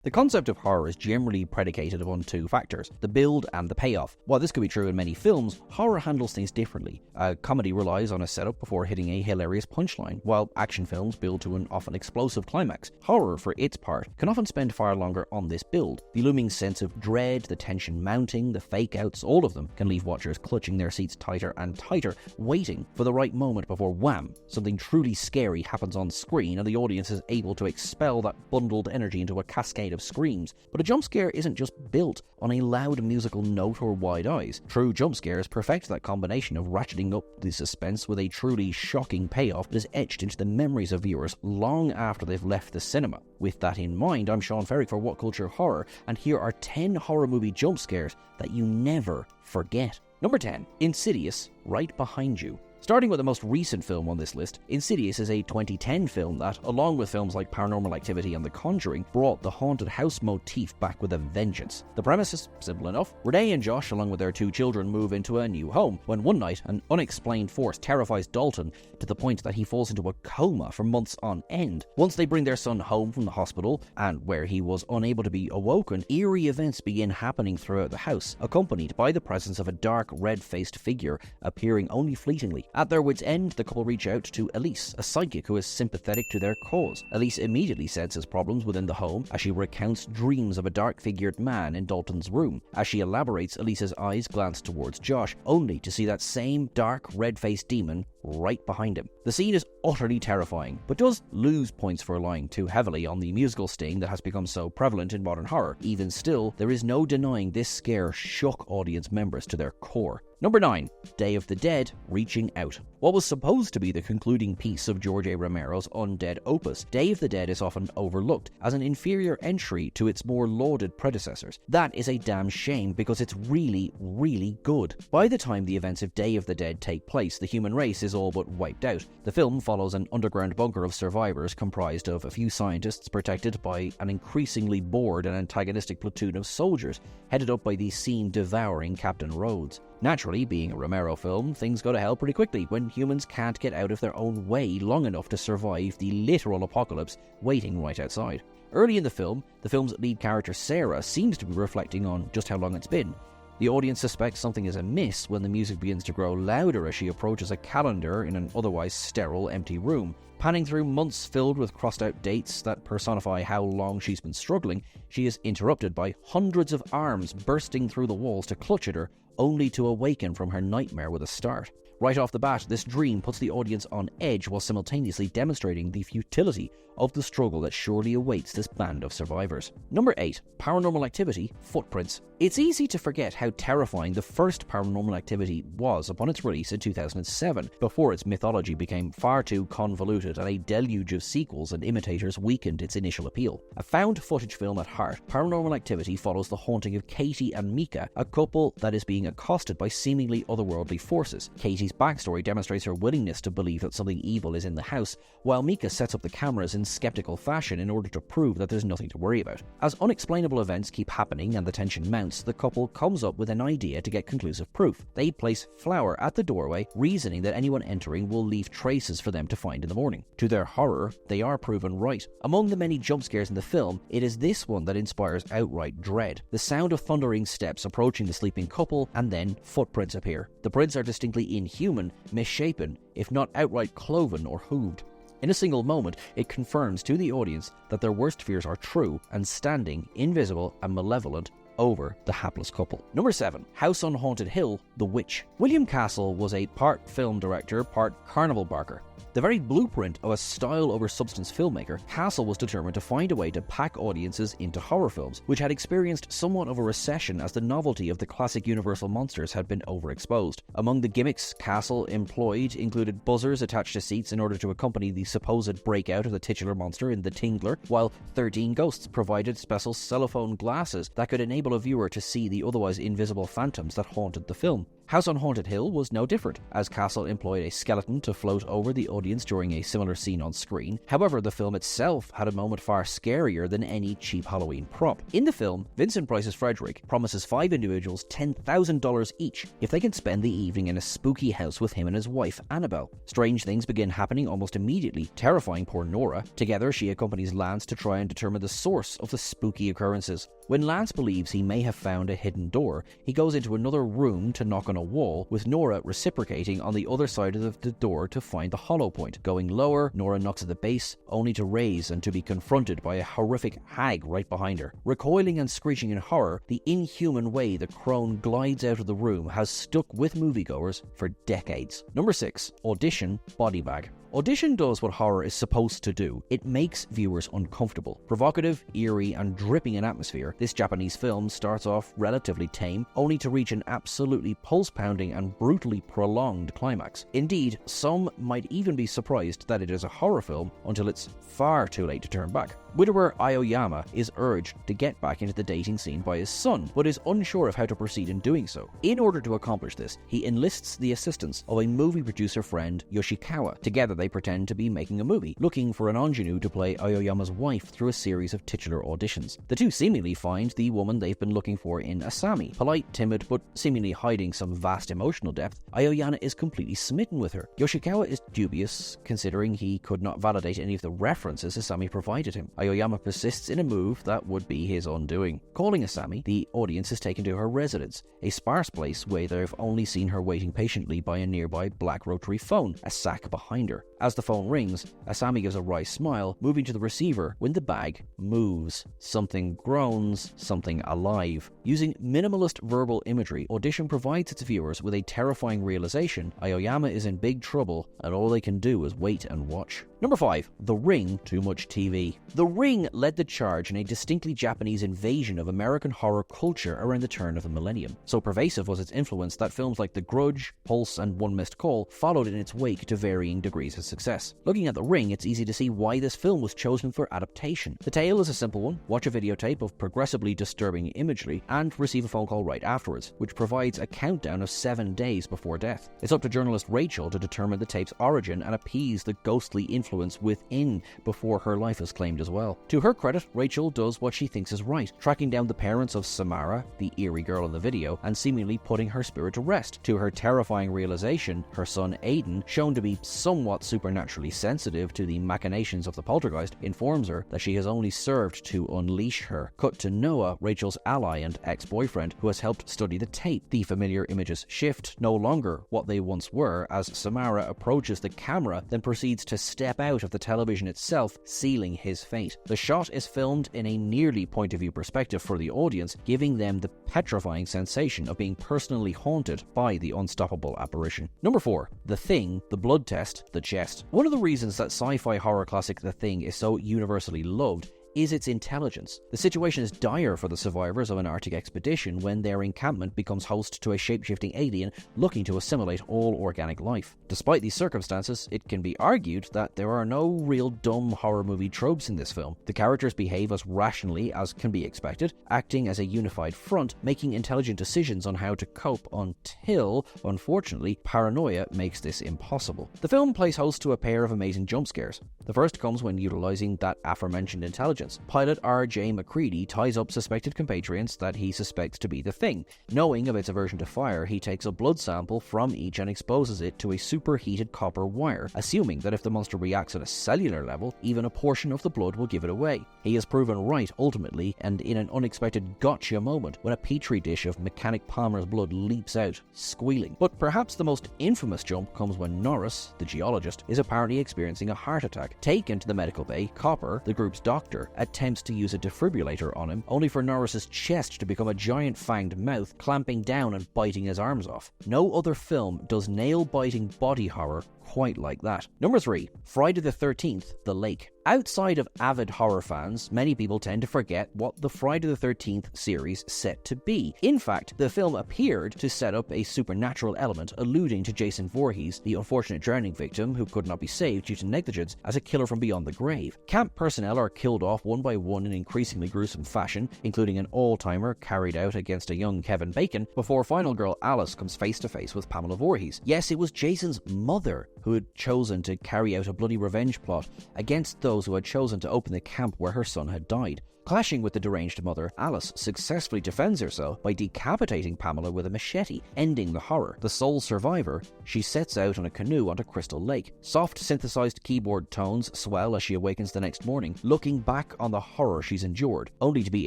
The concept of horror is generally predicated upon two factors, the build and the payoff. While this could be true in many films, horror handles things differently. A comedy relies on a setup before hitting a hilarious punchline, while action films build to an often explosive climax. Horror, for its part, can often spend far longer on this build. The looming sense of dread, the tension mounting, the fake-outs, all of them can leave watchers clutching their seats tighter and tighter, waiting for the right moment before wham, something truly scary happens on screen and the audience is able to expel that bundled energy into a cascade of screams. But a jump scare isn't just built on a loud musical note or wide eyes. True jump scares perfect that combination of ratcheting up the suspense with a truly shocking payoff that is etched into the memories of viewers long after they've left the cinema. With that in mind, I'm Sean Ferrick for What Culture Horror, and here are 10 horror movie jump scares that you never forget. Number 10. Insidious, Right Behind You. Starting with the most recent film on this list, Insidious is a 2010 film that, along with films like Paranormal Activity and The Conjuring, brought the haunted house motif back with a vengeance. The premise is simple enough. Renee and Josh, along with their 2 children, move into a new home, when one night an unexplained force terrifies Dalton to the point that he falls into a coma for months on end. Once they bring their son home from the hospital, and where he was unable to be awoken, eerie events begin happening throughout the house, accompanied by the presence of a dark, red-faced figure appearing only fleetingly. At their wits' end, the couple reach out to Elise, a psychic who is sympathetic to their cause. Elise immediately senses problems within the home as she recounts dreams of a dark-figured man in Dalton's room. As she elaborates, Elise's eyes glance towards Josh, only to see that same dark, red-faced demon right behind him. The scene is utterly terrifying, but does lose points for relying too heavily on the musical sting that has become so prevalent in modern horror. Even still, there is no denying this scare shook audience members to their core. Number 9. Day of the Dead, Reaching Out. What was supposed to be the concluding piece of George A. Romero's undead opus, Day of the Dead is often overlooked as an inferior entry to its more lauded predecessors. That is a damn shame because it's really, really good. By the time the events of Day of the Dead take place, the human race is all but wiped out. The film follows an underground bunker of survivors comprised of a few scientists protected by an increasingly bored and antagonistic platoon of soldiers, headed up by the scene-devouring Captain Rhodes. Naturally, being a Romero film, things go to hell pretty quickly when humans can't get out of their own way long enough to survive the literal apocalypse waiting right outside. Early in the film's lead character Sarah seems to be reflecting on just how long it's been. The audience suspects something is amiss when the music begins to grow louder as she approaches a calendar in an otherwise sterile, empty room. Panning through months filled with crossed-out dates that personify how long she's been struggling, she is interrupted by hundreds of arms bursting through the walls to clutch at her, only to awaken from her nightmare with a start. Right off the bat, this dream puts the audience on edge while simultaneously demonstrating the futility of the struggle that surely awaits this band of survivors. Number 8. Paranormal Activity, Footprints. It's easy to forget how terrifying the first Paranormal Activity was upon its release in 2007, before its mythology became far too convoluted and a deluge of sequels and imitators weakened its initial appeal. A found footage film at heart, Paranormal Activity follows the haunting of Katie and Mika, a couple that is being accosted by seemingly otherworldly forces. Katie's backstory demonstrates her willingness to believe that something evil is in the house, while Mika sets up the cameras in skeptical fashion in order to prove that there's nothing to worry about. As unexplainable events keep happening and the tension mounts, the couple comes up with an idea to get conclusive proof. They place flour at the doorway, reasoning that anyone entering will leave traces for them to find in the morning. To their horror, they are proven right. Among the many jump scares in the film, it is this one that inspires outright dread. The sound of thundering steps approaching the sleeping couple, and then footprints appear. The prints are distinctly inhuman, misshapen, if not outright cloven or hooved. In a single moment, it confirms to the audience that their worst fears are true and standing, invisible and malevolent, over the hapless couple. Number 7. House on Haunted Hill, The Witch. William Castle was a part film director, part carnival barker. The very blueprint of a style over substance filmmaker, Castle was determined to find a way to pack audiences into horror films, which had experienced somewhat of a recession as the novelty of the classic Universal monsters had been overexposed. Among the gimmicks Castle employed included buzzers attached to seats in order to accompany the supposed breakout of the titular monster in The Tingler, while 13 Ghosts provided special cellophane glasses that could enable a viewer to see the otherwise invisible phantoms that haunted the film. House on Haunted Hill was no different, as Castle employed a skeleton to float over the audience during a similar scene on screen. However, the film itself had a moment far scarier than any cheap Halloween prop. In the film, Vincent Price's Frederick promises 5 individuals $10,000 each if they can spend the evening in a spooky house with him and his wife, Annabelle. Strange things begin happening almost immediately, terrifying poor Nora. Together, she accompanies Lance to try and determine the source of the spooky occurrences. When Lance believes he may have found a hidden door, he goes into another room to knock on a wall, with Nora reciprocating on the other side of the door to find the hollow point. Going lower, Nora knocks at the base, only to raise and to be confronted by a horrific hag right behind her. Recoiling and screeching in horror, the inhuman way the crone glides out of the room has stuck with moviegoers for decades. Number 6. Audition Body Bag. Audition does what horror is supposed to do. It makes viewers uncomfortable. Provocative, eerie, and dripping in atmosphere, this Japanese film starts off relatively tame, only to reach an absolutely pulse-pounding and brutally prolonged climax. Indeed, some might even be surprised that it is a horror film until it's far too late to turn back. Widower Aoyama is urged to get back into the dating scene by his son, but is unsure of how to proceed in doing so. In order to accomplish this, he enlists the assistance of a movie producer friend, Yoshikawa. Together they pretend to be making a movie, looking for an ingenue to play Aoyama's wife through a series of titular auditions. The two seemingly find the woman they've been looking for in Asami. Polite, timid, but seemingly hiding some vast emotional depth, Aoyama is completely smitten with her. Yoshikawa is dubious, considering he could not validate any of the references Asami provided him. Aoyama persists in a move that would be his undoing. Calling Asami, the audience is taken to her residence, a sparse place where they've only seen her waiting patiently by a nearby black rotary phone, a sack behind her. As the phone rings, Asami gives a wry smile, moving to the receiver when the bag moves. Something groans, something alive. Using minimalist verbal imagery, Audition provides its viewers with a terrifying realization: Aoyama is in big trouble, and all they can do is wait and watch. Number 5. The Ring, Too Much TV. The Ring led the charge in a distinctly Japanese invasion of American horror culture around the turn of the millennium. So pervasive was its influence that films like The Grudge, Pulse, and One Missed Call followed in its wake to varying degrees of success. Looking at The Ring, it's easy to see why this film was chosen for adaptation. The tale is a simple one: watch a videotape of progressively disturbing imagery and receive a phone call right afterwards, which provides a countdown of 7 days before death. It's up to journalist Rachel to determine the tape's origin and appease the ghostly influence within before her life is claimed as well. To her credit, Rachel does what she thinks is right, tracking down the parents of Samara, the eerie girl in the video, and seemingly putting her spirit to rest. To her terrifying realization, her son Aiden, shown to be somewhat supernaturally sensitive to the machinations of the poltergeist, informs her that she has only served to unleash her. Cut to Noah, Rachel's ally and ex-boyfriend, who has helped study the tape. The familiar images shift, no longer what they once were, as Samara approaches the camera, then proceeds to step out of the television itself, sealing his fate. The shot is filmed in a nearly point-of-view perspective for the audience, giving them the petrifying sensation of being personally haunted by the unstoppable apparition. Number 4. The Thing, The Blood Test, The Chest. One of the reasons that sci-fi horror classic The Thing is so universally loved is its intelligence. The situation is dire for the survivors of an Arctic expedition when their encampment becomes host to a shape-shifting alien looking to assimilate all organic life. Despite these circumstances, it can be argued that there are no real dumb horror movie tropes in this film. The characters behave as rationally as can be expected, acting as a unified front, making intelligent decisions on how to cope until, unfortunately, paranoia makes this impossible. The film plays host to a pair of amazing jump scares. The first comes when utilizing that aforementioned intelligence. Pilot R.J. McCready ties up suspected compatriots that he suspects to be the Thing. Knowing of its aversion to fire, he takes a blood sample from each and exposes it to a superheated copper wire, assuming that if the monster reacts at a cellular level, even a portion of the blood will give it away. He is proven right ultimately, and in an unexpected gotcha moment when a petri dish of Mechanic Palmer's blood leaps out, squealing. But perhaps the most infamous jump comes when Norris, the geologist, is apparently experiencing a heart attack. Taken to the medical bay, Copper, the group's doctor, attempts to use a defibrillator on him, only for Norris's chest to become a giant fanged mouth, clamping down and biting his arms off. No other film does nail-biting body horror quite like that. Number 3. Friday the 13th, The Lake. Outside of avid horror fans, many people tend to forget what the Friday the 13th series set to be. In fact, the film appeared to set up a supernatural element, alluding to Jason Voorhees, the unfortunate drowning victim who could not be saved due to negligence, as a killer from beyond the grave. Camp personnel are killed off one by one in increasingly gruesome fashion, including an all-timer carried out against a young Kevin Bacon, before final girl Alice comes face to face with Pamela Voorhees. Yes, it was Jason's mother who had chosen to carry out a bloody revenge plot against those who had chosen to open the camp where her son had died. Clashing with the deranged mother, Alice successfully defends herself by decapitating Pamela with a machete, ending the horror. The sole survivor, she sets out on a canoe onto Crystal Lake. Soft synthesized keyboard tones swell as she awakens the next morning, looking back on the horror she's endured, only to be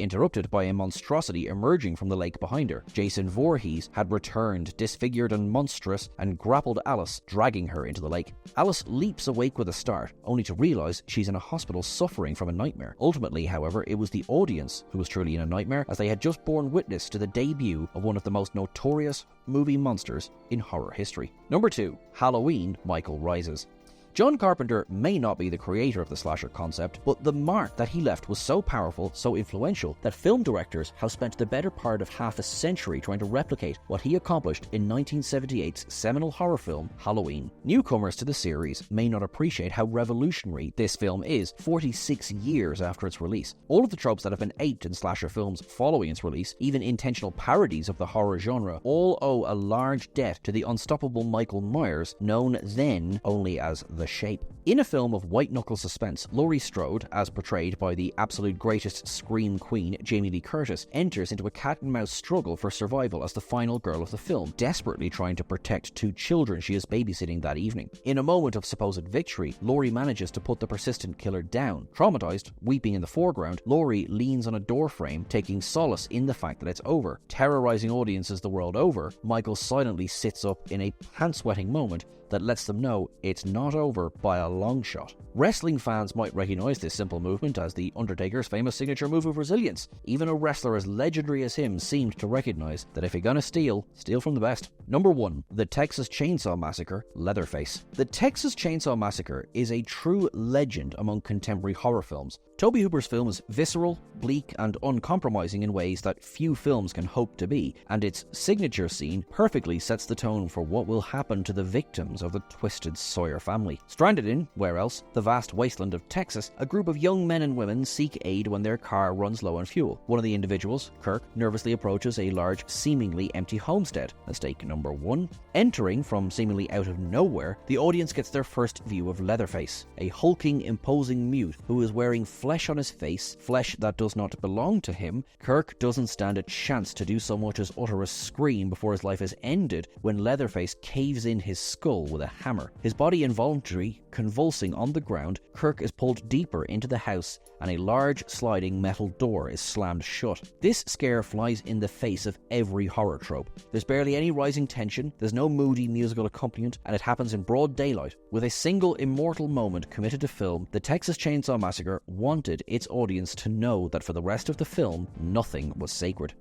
interrupted by a monstrosity emerging from the lake behind her. Jason Voorhees had returned, disfigured and monstrous, and grappled Alice, dragging her into the lake. Alice leaps awake with a start, only to realize she's in a hospital suffering from a nightmare. Ultimately, however, it was the audience who was truly in a nightmare, as they had just borne witness to the debut of one of the most notorious movie monsters in horror history. Number 2. Halloween, Michael Rises. John Carpenter may not be the creator of the slasher concept, but the mark that he left was so powerful, so influential, that film directors have spent the better part of half a century trying to replicate what he accomplished in 1978's seminal horror film, Halloween. Newcomers to the series may not appreciate how revolutionary this film is 46 years after its release. All of the tropes that have been aped in slasher films following its release, even intentional parodies of the horror genre, all owe a large debt to the unstoppable Michael Myers, known then only as The Shape. In a film of white-knuckle suspense, Laurie Strode, as portrayed by the absolute greatest scream queen Jamie Lee Curtis, enters into a cat-and-mouse struggle for survival as the final girl of the film, desperately trying to protect 2 children she is babysitting that evening. In a moment of supposed victory, Laurie manages to put the persistent killer down. Traumatized, weeping in the foreground, Laurie leans on a doorframe, taking solace in the fact that it's over. Terrorizing audiences the world over, Michael silently sits up in a pants-wetting moment that lets them know it's not over by a long shot. Wrestling fans might recognize this simple movement as The Undertaker's famous signature move of resilience. Even a wrestler as legendary as him seemed to recognize that if you're gonna steal, steal from the best. Number 1. The Texas Chainsaw Massacre, Leatherface. The Texas Chainsaw Massacre is a true legend among contemporary horror films. Tobe Hooper's film is visceral, bleak, and uncompromising in ways that few films can hope to be, and its signature scene perfectly sets the tone for what will happen to the victims of the twisted Sawyer family. Stranded in, where else, the vast wasteland of Texas, a group of young men and women seek aid when their car runs low on fuel. One of the individuals, Kirk, nervously approaches a large, seemingly empty homestead. Mistake number 1. Entering from seemingly out of nowhere, the audience gets their first view of Leatherface, a hulking, imposing mute who is wearing flesh on his face, flesh that does not belong to him. Kirk doesn't stand a chance to do so much as utter a scream before his life is ended when Leatherface caves in his skull with a hammer. His body involuntarily convulsing on the ground, Kirk is pulled deeper into the house and a large sliding metal door is slammed shut. This scare flies in the face of every horror trope. There's barely any rising tension, there's no moody musical accompaniment, and it happens in broad daylight. With a single immortal moment committed to film, the Texas Chainsaw Massacre wanted its audience to know that for the rest of the film, nothing was sacred.